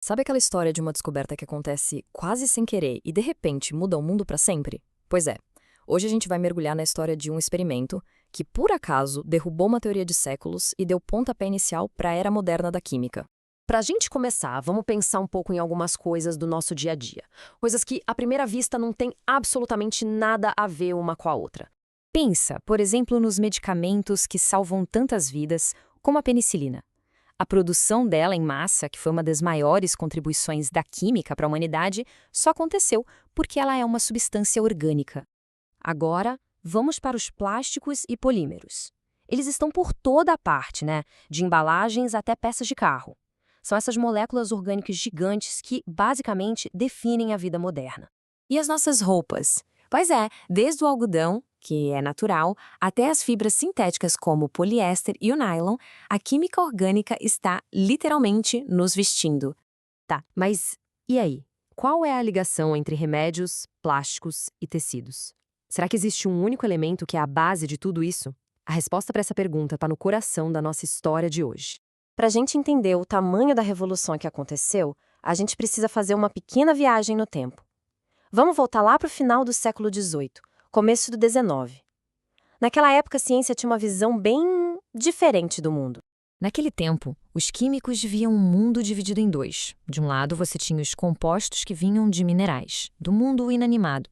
Sabe aquela história de uma descoberta que acontece quase sem querer e de repente muda o mundo para sempre? Pois é. Hoje a gente vai mergulhar na história de um experimento que, por acaso, derrubou uma teoria de séculos e deu pontapé inicial para a era moderna da química. Para a gente começar, vamos pensar um pouco em algumas coisas do nosso dia a dia. Coisas que, à primeira vista, não têm absolutamente nada a ver uma com a outra. Pensa, por exemplo, nos medicamentos que salvam tantas vidas, como a penicilina. A produção dela em massa, que foi uma das maiores contribuições da química para a humanidade, só aconteceu porque ela é uma substância orgânica. Agora, vamos para os plásticos e polímeros. Eles estão por toda a parte, né? De embalagens até peças de carro. São essas moléculas orgânicas gigantes que, basicamente, definem a vida moderna. E as nossas roupas? Pois é, desde o algodão, que é natural, até as fibras sintéticas como o poliéster e o nylon, a química orgânica está literalmente nos vestindo. Tá, mas e aí? Qual é a ligação entre remédios, plásticos e tecidos? Será que existe um único elemento que é a base de tudo isso? A resposta para essa pergunta está no coração da nossa história de hoje. Para a gente entender o tamanho da revolução que aconteceu, a gente precisa fazer uma pequena viagem no tempo. Vamos voltar lá para o final do século XVIII, começo do XIX. Naquela época, a ciência tinha uma visão bem diferente do mundo. Naquele tempo, os químicos viam um mundo dividido em dois. De um lado, você tinha os compostos que vinham de minerais, do mundo inanimado.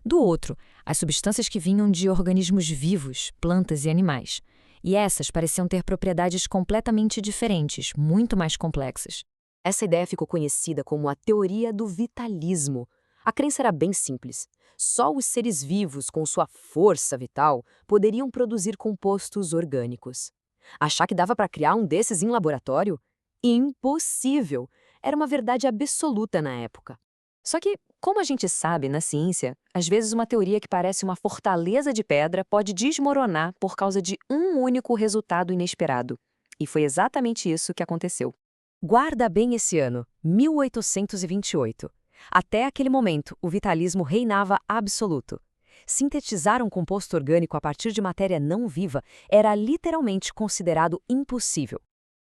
Do outro, as substâncias que vinham de organismos vivos, plantas e animais. E essas pareciam ter propriedades completamente diferentes, muito mais complexas. Essa ideia ficou conhecida como a teoria do vitalismo. A crença era bem simples. Só os seres vivos, com sua força vital, poderiam produzir compostos orgânicos. Achar que dava para criar um desses em laboratório? Impossível! Era uma verdade absoluta na época. Só que, como a gente sabe na ciência, às vezes uma teoria que parece uma fortaleza de pedra pode desmoronar por causa de um único resultado inesperado. E foi exatamente isso que aconteceu. Guarda bem esse ano, 1828. Até aquele momento, o vitalismo reinava absoluto. Sintetizar um composto orgânico a partir de matéria não viva era literalmente considerado impossível.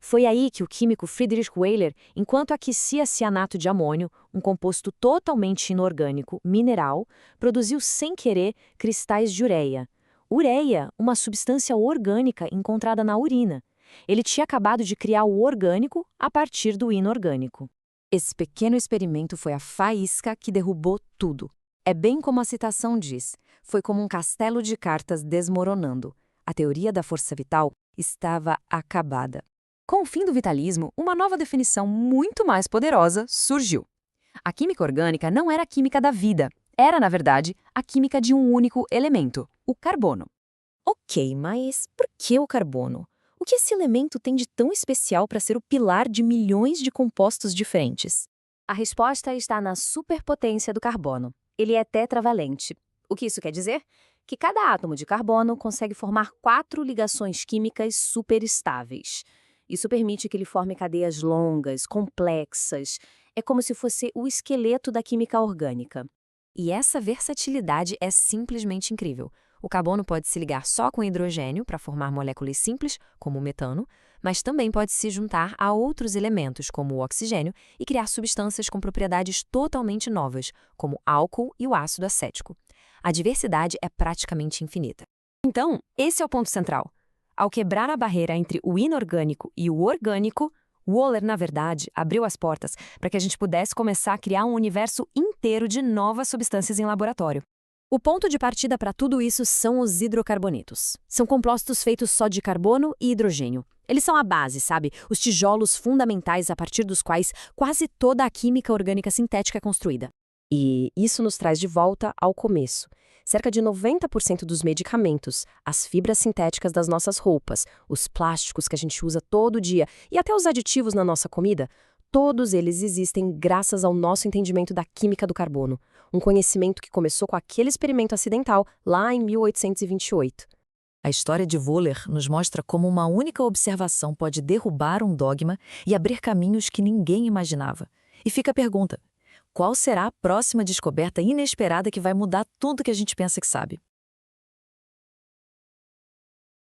Foi aí que o químico Friedrich Weyler, enquanto aquecia cianato de amônio, um composto totalmente inorgânico, mineral, produziu sem querer cristais de ureia. Ureia, uma substância orgânica encontrada na urina. Ele tinha acabado de criar o orgânico a partir do inorgânico. Esse pequeno experimento foi a faísca que derrubou tudo. É bem como a citação diz, foi como um castelo de cartas desmoronando. A teoria da força vital estava acabada. Com o fim do vitalismo, uma nova definição muito mais poderosa surgiu. A química orgânica não era a química da vida, era, na verdade, a química de um único elemento, o carbono. Ok, mas por que o carbono? O que esse elemento tem de tão especial para ser o pilar de milhões de compostos diferentes? A resposta está na superpotência do carbono. Ele é tetravalente. O que isso quer dizer? Que cada átomo de carbono consegue formar 4 ligações químicas superestáveis. Isso permite que ele forme cadeias longas, complexas. É como se fosse o esqueleto da química orgânica. E essa versatilidade é simplesmente incrível. O carbono pode se ligar só com hidrogênio para formar moléculas simples, como o metano, mas também pode se juntar a outros elementos, como o oxigênio, e criar substâncias com propriedades totalmente novas, como álcool e o ácido acético. A diversidade é praticamente infinita. Então, esse é o ponto central. Ao quebrar a barreira entre o inorgânico e o orgânico, Wöhler, na verdade, abriu as portas para que a gente pudesse começar a criar um universo inteiro de novas substâncias em laboratório. O ponto de partida para tudo isso são os hidrocarbonetos. São compostos feitos só de carbono e hidrogênio. Eles são a base, sabe? Os tijolos fundamentais a partir dos quais quase toda a química orgânica sintética é construída. E isso nos traz de volta ao começo. Cerca de 90% dos medicamentos, as fibras sintéticas das nossas roupas, os plásticos que a gente usa todo dia e até os aditivos na nossa comida, todos eles existem graças ao nosso entendimento da química do carbono, um conhecimento que começou com aquele experimento acidental lá em 1828. A história de Wöhler nos mostra como uma única observação pode derrubar um dogma e abrir caminhos que ninguém imaginava. E fica a pergunta: qual será a próxima descoberta inesperada que vai mudar tudo que a gente pensa que sabe?